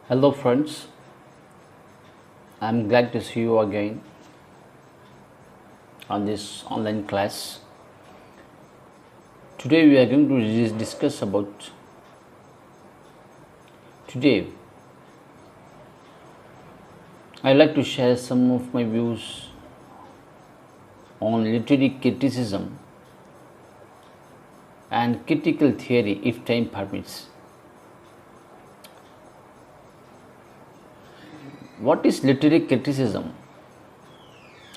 Hello, friends. I'm glad to see you again on this online class. Today, we are going to discuss about today. I'd like to share some of my views on literary criticism and critical theory if time permits. What is literary criticism?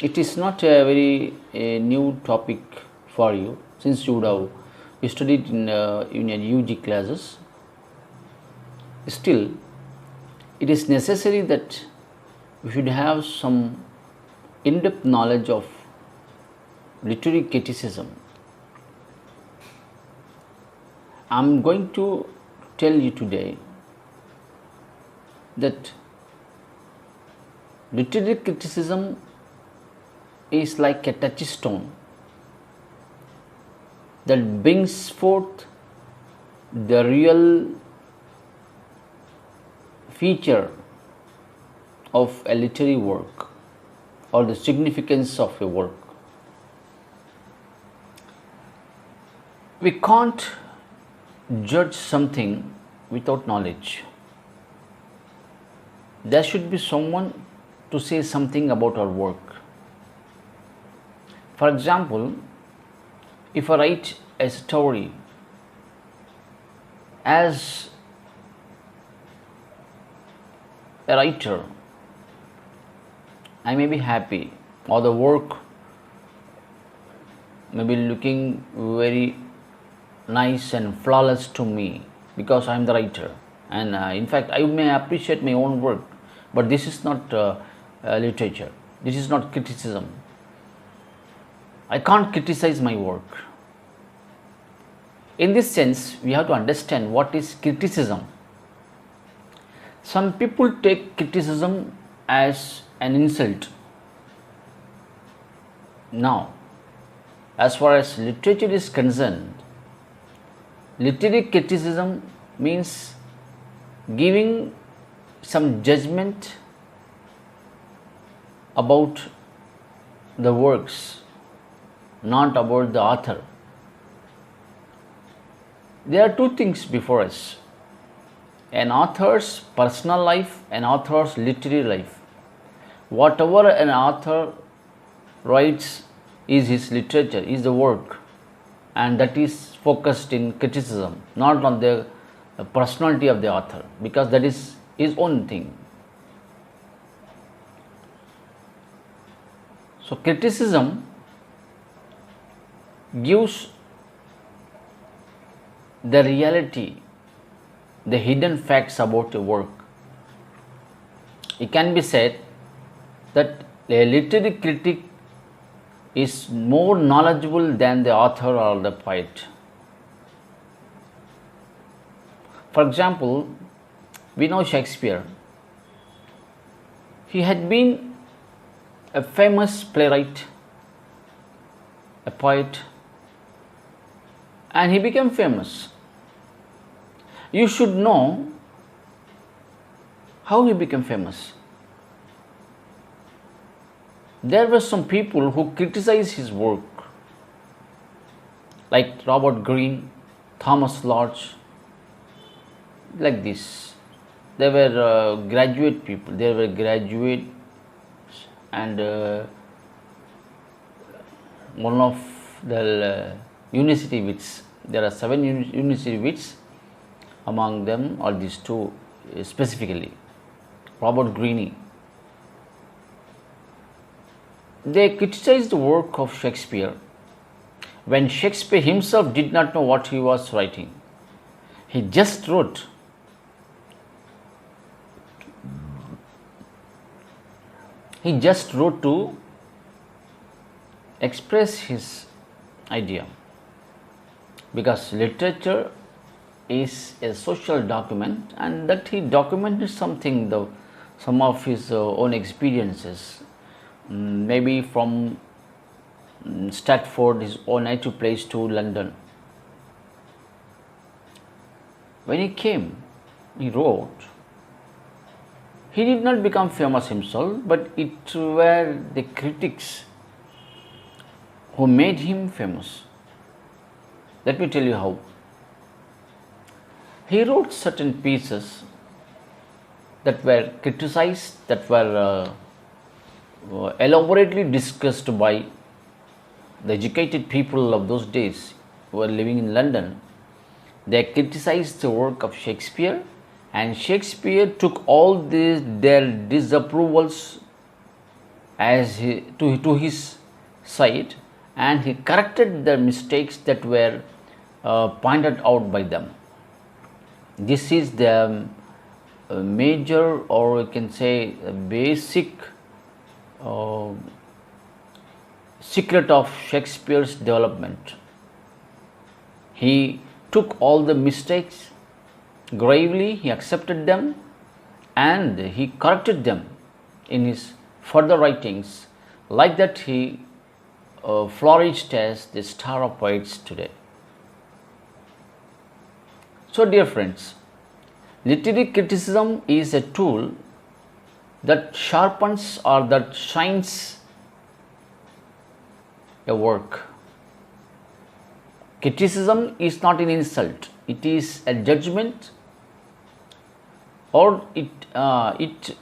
It is not a very new topic for you since you would have studied in your UG classes. Still, it is necessary that we should have some in-depth knowledge of literary criticism. I am going to tell you today that literary criticism is like a touchstone that brings forth the real feature of a literary work or the significance of a work. We can't judge something without knowledge. There should be someone to say something about our work. For example, if I write a story as a writer, I may be happy, or the work may be looking very nice and flawless to me because I am the writer, and in fact I may appreciate my own work, but this is not literature, this is not criticism. I can't criticize my work. In this sense, we have to understand what is criticism. Some people take criticism as an insult. Now, as far as literature is concerned, literary criticism means giving some judgment about the works, not about the author. There are two things before us: an author's personal life, an author's literary life. Whatever an author writes is his literature, is the work, and that is focused in criticism, not on the personality of the author, because that is his own thing. So, criticism gives the reality, the hidden facts about a work. It can be said that a literary critic is more knowledgeable than the author or the poet. For example, we know Shakespeare. He had been a famous playwright, a poet, and he became famous. You should know how he became famous. There were some people who criticized his work, like Robert Greene, Thomas Lodge, like this. They were graduate people, they were graduate, and one of the university wits. There are 7 university wits, among them are these two specifically. Robert Greene. They criticized the work of Shakespeare when Shakespeare himself did not know what he was writing. He just wrote. He just wrote to express his idea, because literature is a social document, and that he documented something, some of his own experiences, maybe from Stratford, his own native place, to London. When he came, he wrote He did not become famous himself, but it were the critics who made him famous. Let me tell you how. He wrote certain pieces that were criticized, that were elaborately discussed by the educated people of those days who were living in London. They criticized the work of Shakespeare, and Shakespeare took all their disapprovals to his side, and he corrected the mistakes that were pointed out by them. This is the major, or we can say basic secret of Shakespeare's development. He took all the mistakes gravely, he accepted them, and he corrected them in his further writings. Like that, he flourished as the star of poets today. So, dear friends, literary criticism is a tool that sharpens or that shines a work. Criticism is not an insult, it is a judgment, or it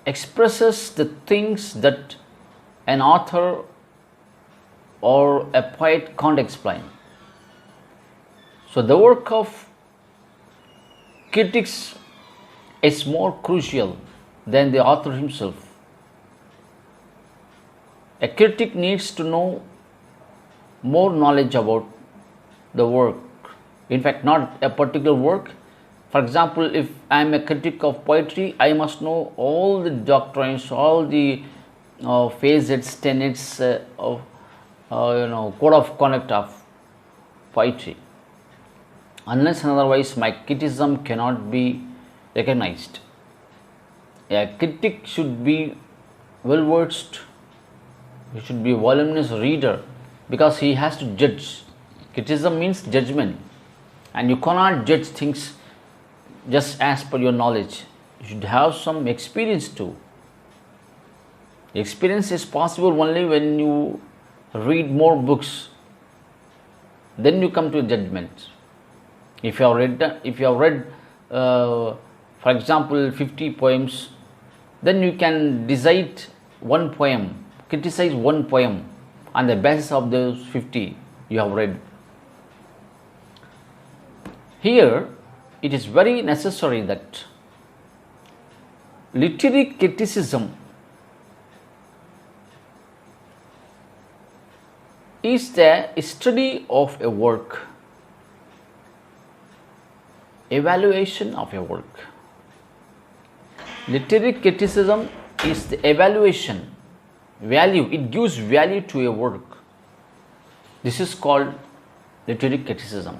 expresses the things that an author or a poet can't explain. So, the work of critics is more crucial than the author himself. A critic needs to know more knowledge about the work. In fact, not a particular work. For example, if I am a critic of poetry, I must know all the doctrines, all the facets, tenets of code of conduct of poetry. Unless and otherwise, my criticism cannot be recognized. A critic should be well versed, he should be a voluminous reader, because he has to judge. Criticism means judgment, and you cannot judge things just as per your knowledge. You should have some experience too. Experience is possible only when you read more books, then you come to a judgment. If you have read for example 50 poems, then you can decide one poem, criticize one poem on the basis of those 50 you have read. Here it is very necessary that literary criticism is the study of a work, evaluation of a work. Literary criticism is the evaluation, value, it gives value to a work. This is called literary criticism.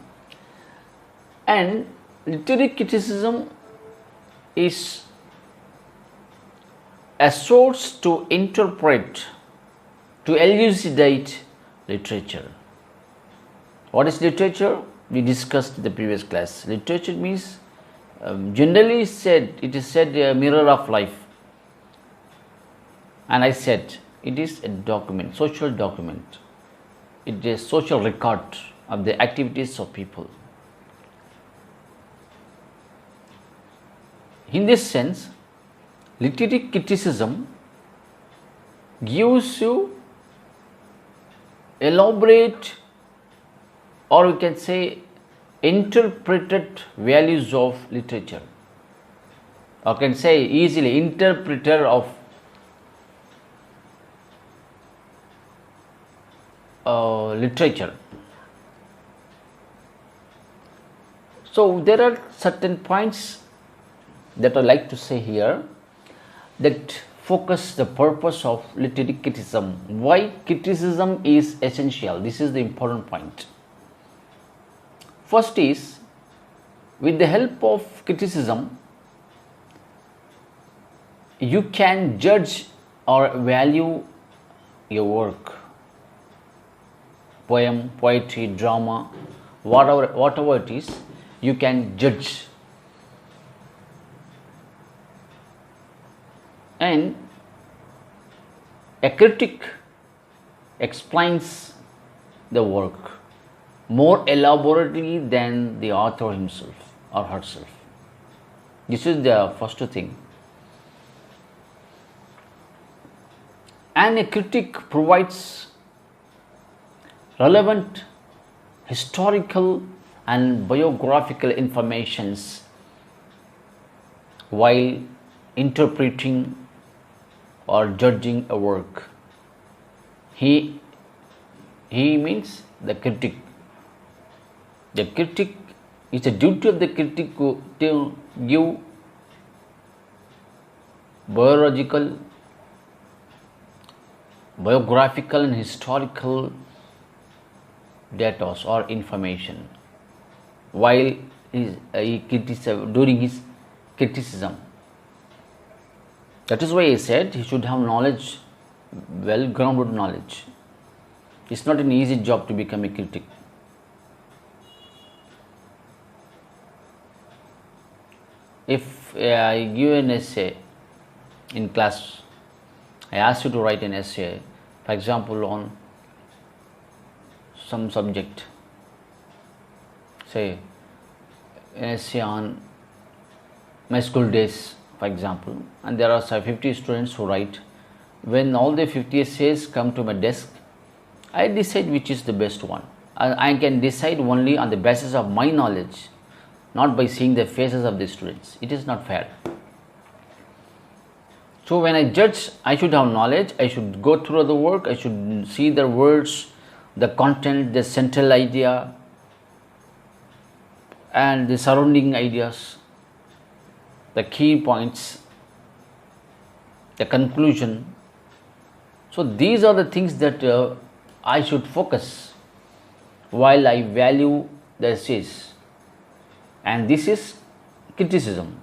And literary criticism is a source to interpret, to elucidate literature. What is literature? We discussed in the previous class. Literature means generally said, it is said a mirror of life, and I said it is a document, social document. It is a social record of the activities of people. In this sense, literary criticism gives you elaborate, or we can say interpreted values of literature, or can say easily interpreter of literature. So there are certain points that I like to say here that focus the purpose of literary criticism. Why criticism is essential? This is the important point. First is, with the help of criticism, you can judge or value your work, poem, poetry, drama, whatever it is, you can judge. And a critic explains the work more elaborately than the author himself or herself. This is the first thing. And a critic provides relevant historical and biographical informations while interpreting or judging a work. He means the critic. The critic, it's a duty of the critic to give biographical and historical data or information while during his criticism. That is why I said he should have knowledge, well grounded knowledge. It's not an easy job to become a critic. If I give an essay in class, I ask you to write an essay, for example, on some subject, say an essay on my school days, for example, and there are 50 students who write. When all the 50 essays come to my desk, I decide which is the best one. I can decide only on the basis of my knowledge, not by seeing the faces of the students. It is not fair. So when I judge, I should have knowledge, I should go through the work, I should see the words, the content, the central idea and the surrounding ideas, the key points, the conclusion. So these are the things that I should focus while I value the essays, and this is criticism.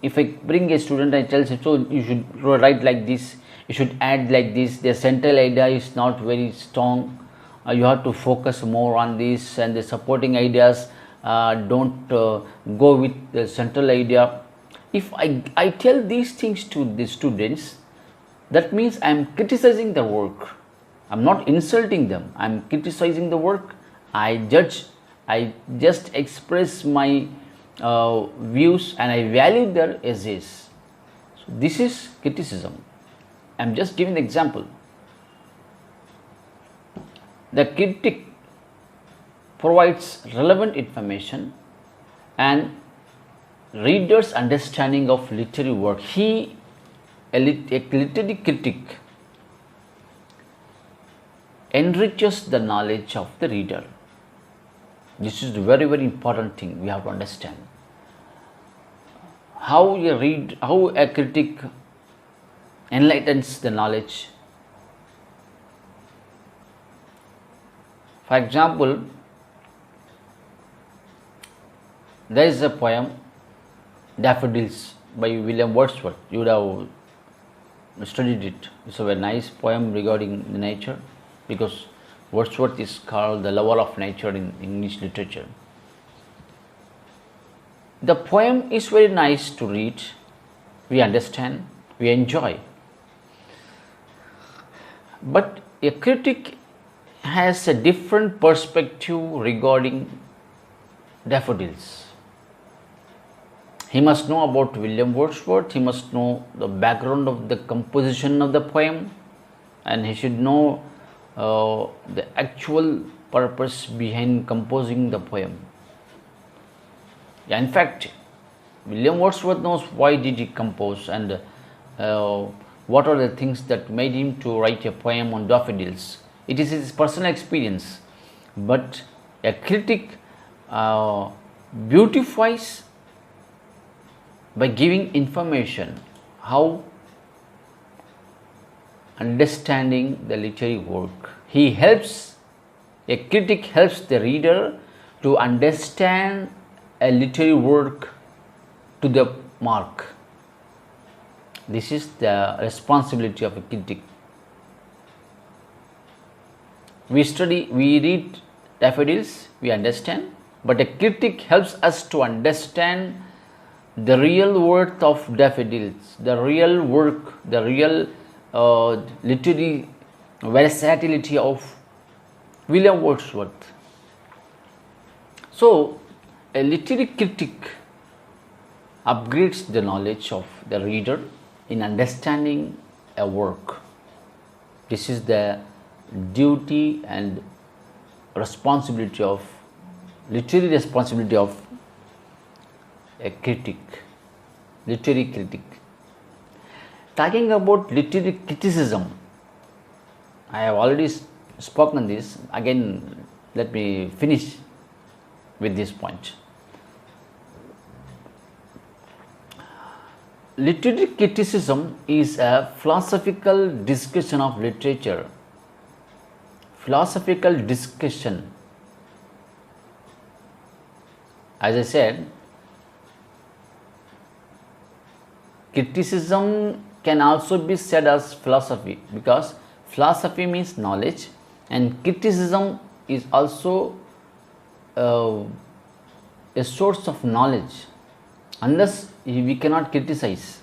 If I bring a student, I tell him, so you should write like this, you should add like this, the central idea is not very strong, you have to focus more on this, and the supporting ideas don't go with the central idea. If I tell these things to the students, that means I am criticizing the work. I am not insulting them, I am criticizing the work. I judge, I just express my views and I value their essays. So this is criticism. I am just giving an example. The critic provides relevant information and reader's understanding of literary work. A literary critic enriches the knowledge of the reader. This is a very, very important thing we have to understand. How a critic enlightens the knowledge. For example, there is a poem, Daffodils, by William Wordsworth. You would have studied it. It's a very nice poem regarding the nature, because Wordsworth is called the lover of nature in English literature. The poem is very nice to read, we understand, we enjoy. But a critic has a different perspective regarding daffodils. He must know about William Wordsworth, he must know the background of the composition of the poem, and he should know the actual purpose behind composing the poem. In fact, William Wordsworth knows why did he compose and what are the things that made him to write a poem on daffodils. It is his personal experience, but a critic beautifies by giving information, how understanding the literary work. A critic helps the reader to understand a literary work to the mark. This is the responsibility of a critic. We read daffodils, we understand, but a critic helps us to understand the real worth of daffodils, the real work, the real literary versatility of William Wordsworth. So, a literary critic upgrades the knowledge of the reader in understanding a work. This is the duty and responsibility of literary responsibility of a critic, literary critic. Talking about literary criticism, I have already spoken this. Again, let me finish with this point. Literary criticism is a philosophical discussion of literature. Philosophical discussion. As I said, criticism can also be said as philosophy, because philosophy means knowledge and criticism is also a source of knowledge. Unless we cannot criticize.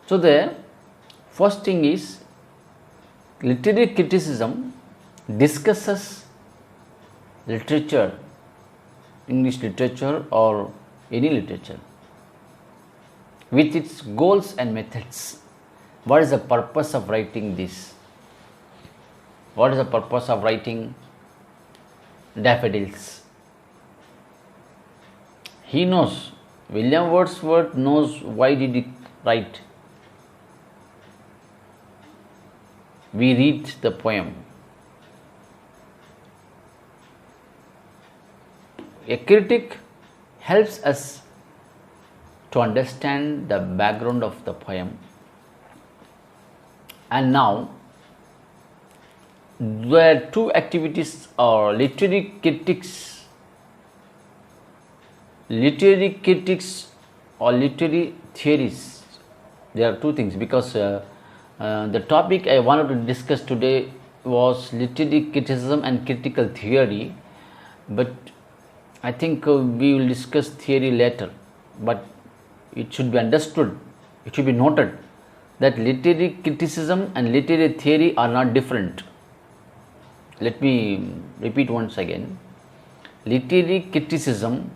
So, the first thing is literary criticism discusses literature, English literature or any literature, with its goals and methods. What is the purpose of writing this? What is the purpose of writing Daffodils? He knows, William Wordsworth knows why did he write. We read the poem. A critic helps us to understand the background of the poem. And now, there are two activities or literary critics or literary theories. There are two things, because the topic I wanted to discuss today was literary criticism and critical theory, but I think we will discuss theory later. But it should be understood, it should be noted that literary criticism and literary theory are not different. Let me repeat once again. Literary criticism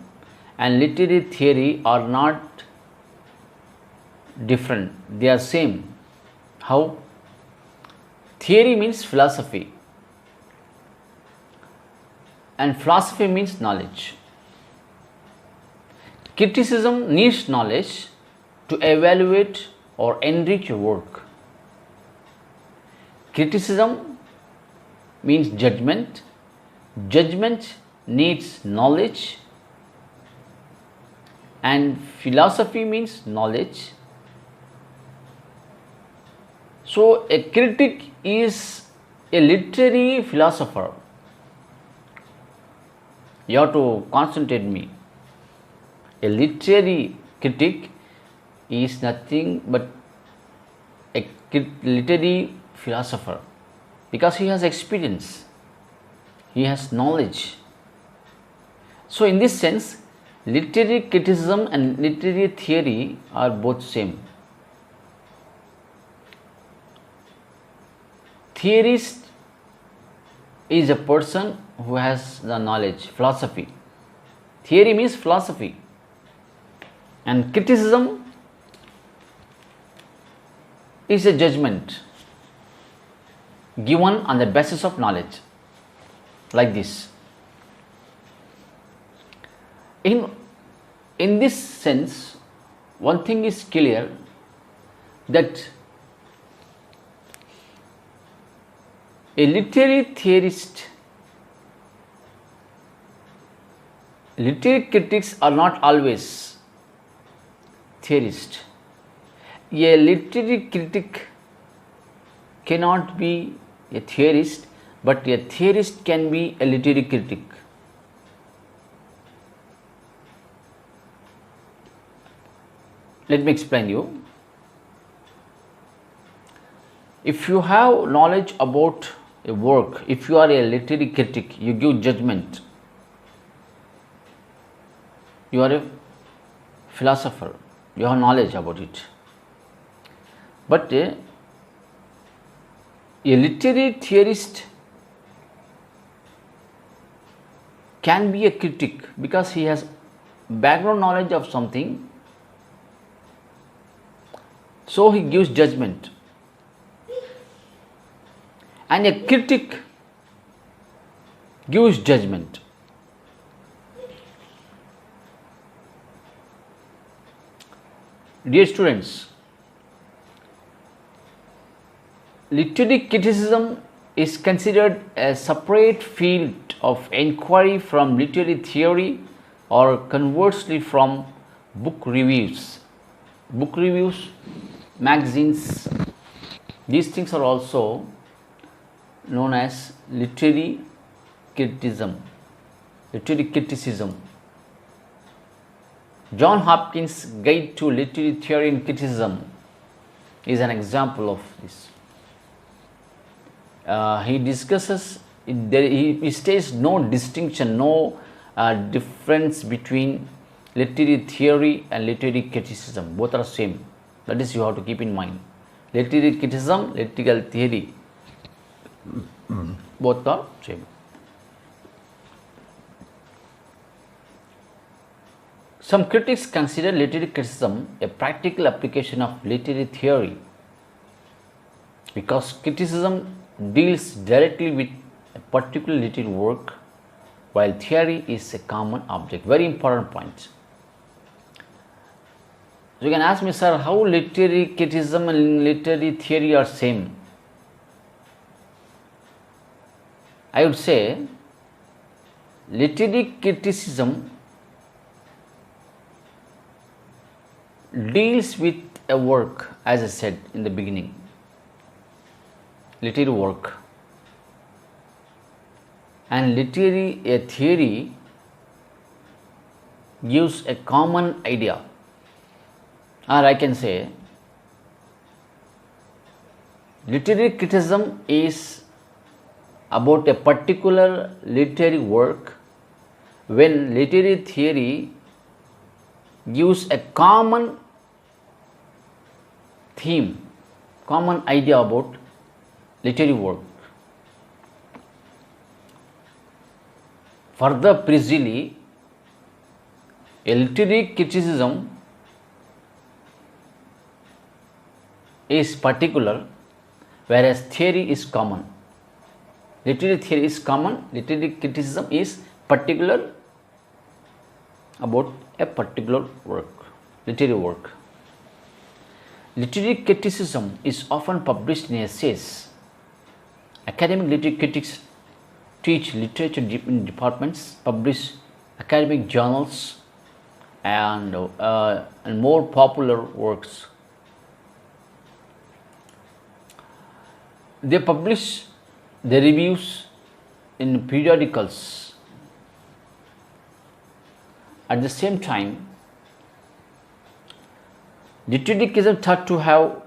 and literary theory are not different, they are same. How? Theory means philosophy and philosophy means knowledge. Criticism needs knowledge to evaluate or enrich your work. Criticism means judgment. Judgment needs knowledge, and philosophy means knowledge. So, a critic is a literary philosopher. You have to concentrate me. A literary critic is nothing but a literary philosopher, because he has experience, he has knowledge. So, in this sense, literary criticism and literary theory are both same. Theorist is a person who has the knowledge, philosophy. Theory means philosophy, and criticism is a judgment given on the basis of knowledge, like this. In this sense, one thing is clear, that a literary theorist, literary critics are not always theorists. A literary critic cannot be a theorist, but a theorist can be a literary critic. Let me explain you. If you have knowledge about a work, if you are a literary critic, you give judgment. You are a philosopher, you have knowledge about it. But a literary theorist can be a critic because he has background knowledge of something, so he gives judgment. And a critic gives judgment. Dear students, literary criticism is considered a separate field of inquiry from literary theory, or conversely from book reviews. Book reviews, magazines, these things are also known as literary criticism. Literary criticism. John Hopkins' Guide to Literary Theory and Criticism is an example of this. He discusses, he states no distinction, no difference between literary theory and literary criticism. Both are same. That is, you have to keep in mind. Literary criticism, literary theory, both are same. Some critics consider literary criticism a practical application of literary theory because criticism deals directly with a particular literary work, while theory is a common object. Very important point. You can ask me, sir, how literary criticism and literary theory are same? I would say literary criticism deals with a work, as I said in the beginning, literary work, and literary theory gives a common idea, or I can say literary criticism is about a particular literary work, when literary theory gives a common theme, common idea about literary work. Further, precisely, a literary criticism is particular, whereas theory is common. Literary theory is common, literary criticism is particular about a particular work, literary work. Literary criticism is often published in essays. Academic literary critics teach literature in departments, publish academic journals, and more popular works. They publish their reviews in periodicals. At the same time, literary criticism thought to have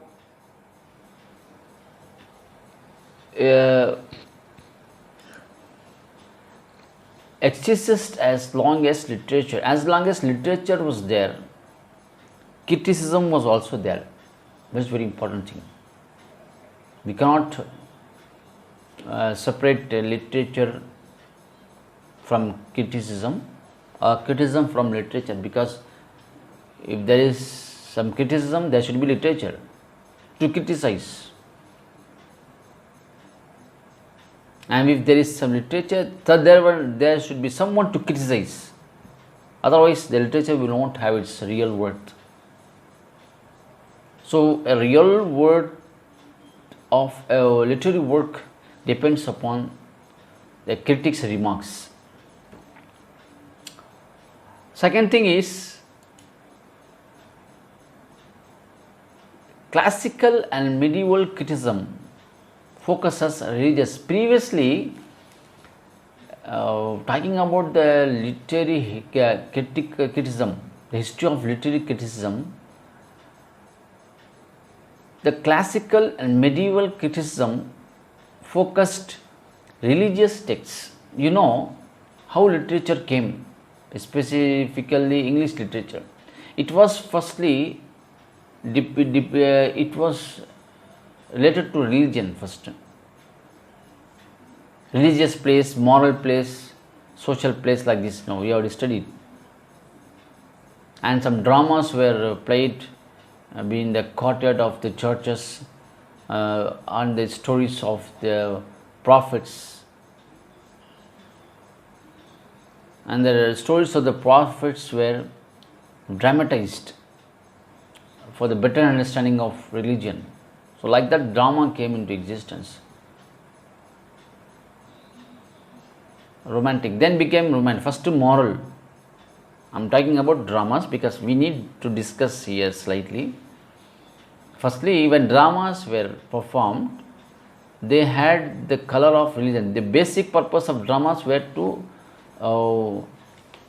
existed as long as literature. As long as literature was there, criticism was also there. That's very important thing. We cannot separate literature from criticism, or criticism from literature, because if there is some criticism, there should be literature to criticize. And if there is some literature, there should be someone to criticize. Otherwise, the literature will not have its real worth. So, a real worth of a literary work depends upon the critic's remarks. Second thing is, classical and medieval criticism focuses religious. Previously, talking about the literary criticism, the history of literary criticism, the classical and medieval criticism focused religious texts. You know how literature came. specifically English literature. It was firstly it was related to religion first, religious place, moral place, social place, like this. Now we already studied, and some dramas were played in the courtyard of the churches on the stories of the prophets, and the stories of the prophets were dramatized for the better understanding of religion. So like that, drama came into existence. Romantic then became romantic. First moral. I am talking about dramas because we need to discuss here slightly. Firstly, when dramas were performed, they had the color of religion. The basic purpose of dramas were to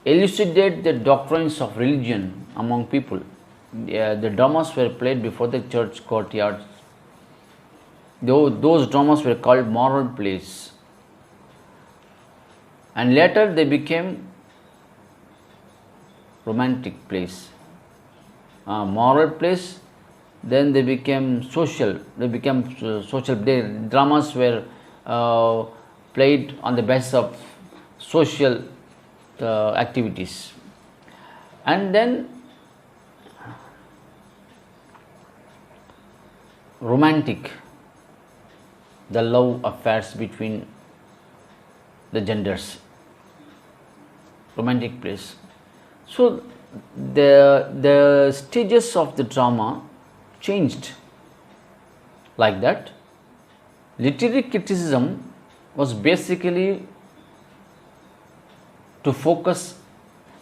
elucidate the doctrines of religion among people. The dramas were played before the church courtyards. Those dramas were called moral plays, and later they became romantic plays. Moral plays, then they became social. Dramas were played on the basis of social activities, and then romantic, the love affairs between the genders, romantic plays. So the stages of the drama changed like that. Literary criticism was basically to focus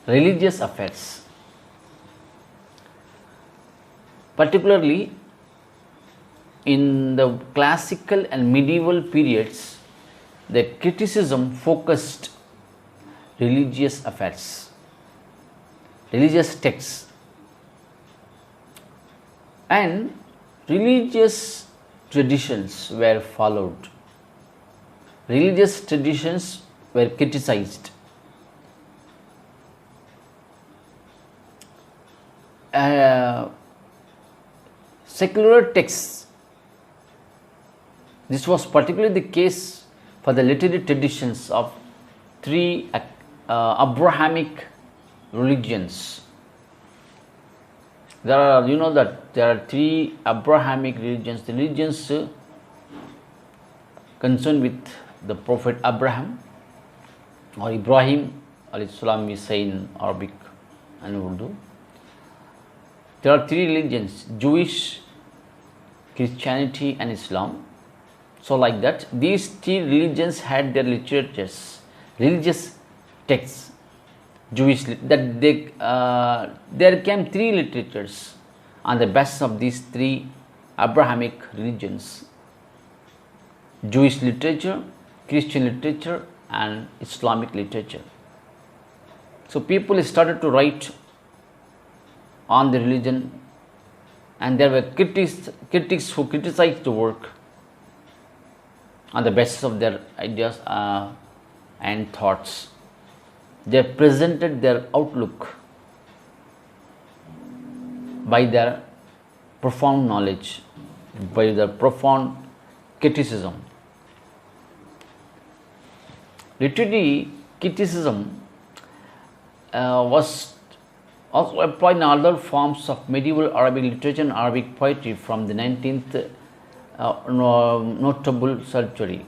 religious affairs, particularly in the classical and medieval periods. The criticism focused religious affairs, religious texts, and religious traditions were followed. Religious traditions were criticized. Secular texts. This was particularly the case for the literary traditions of three Abrahamic religions. There are three Abrahamic religions. The religions concerned with the Prophet Abraham, or Ibrahim, al-Islam we say in Arabic and Urdu. There are three religions: Jewish, Christianity, and Islam. So like that, these three religions had their literatures, religious texts. Jewish, that there came three literatures on the basis of these three Abrahamic religions: Jewish literature, Christian literature, and Islamic literature. So people started to write on the religion, and there were critics who criticized the work on the basis of their ideas and thoughts. They presented their outlook by their profound knowledge, by their profound criticism. Literary criticism was also applied in other forms of medieval Arabic literature and Arabic poetry from the 19th notable century.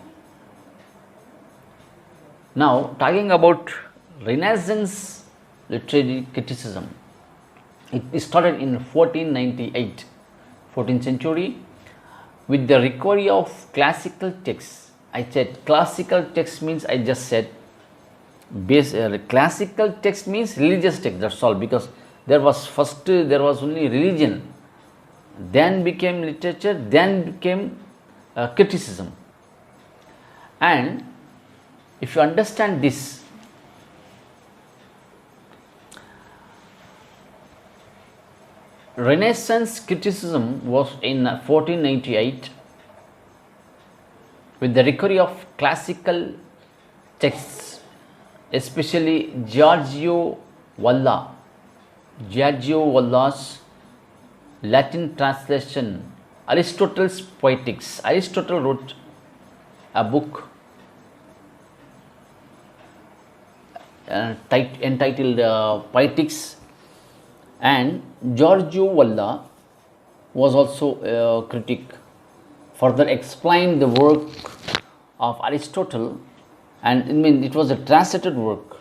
Now, talking about Renaissance literary criticism, it started in 1498, 14th century, with the recovery of classical texts. I said classical text means, I just said classical text means religious text, that's all, because there was only religion, then became literature, then became criticism. And if you understand this, Renaissance criticism was in 1498 with the recovery of classical texts especially Giorgio Valla's Latin translation, Aristotle's Poetics. Aristotle wrote a book entitled Poetics, and Giorgio Valla was also a critic. Further explained the work of Aristotle, and it was a translated work,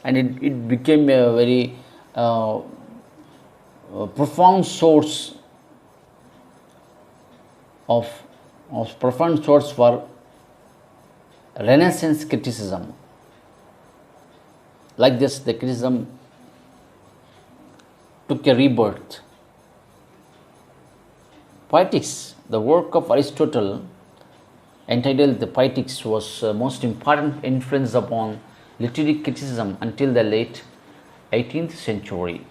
and it became a very profound source of profound source for Renaissance criticism. Like this, the criticism took a rebirth. Poetics, the work of Aristotle entitled the Poetics, was most important influence upon literary criticism until the late 18th century.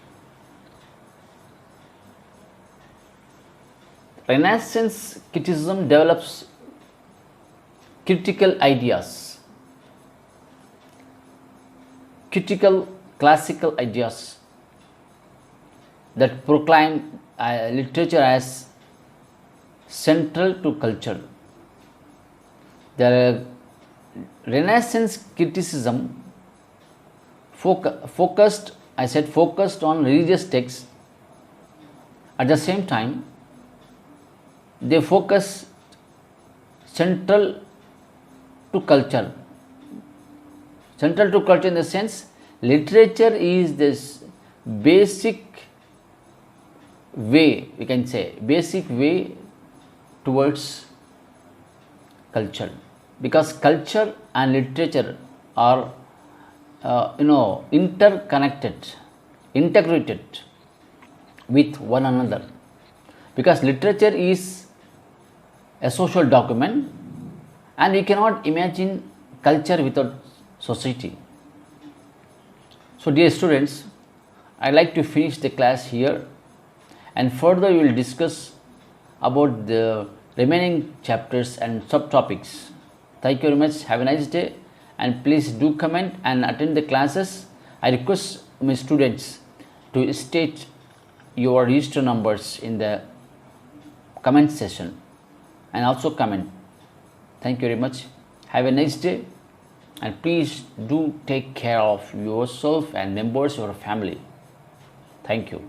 Renaissance criticism develops critical ideas, critical classical ideas that proclaim literature as central to culture. The Renaissance criticism focused on religious texts. At the same time, they focus central to culture. Central to culture in the sense, literature is this basic way, we can say, basic way towards culture, because culture and literature are interconnected, integrated with one another, because literature is a social document and we cannot imagine culture without society. So dear students, I like to finish the class here, and further we will discuss about the remaining chapters and subtopics. Thank you very much. Have a nice day, and please do comment and attend the classes. I request my students to state your register numbers in the comment section and also comment. Thank you very much. Have a nice day, and please do take care of yourself and members of your family. Thank you.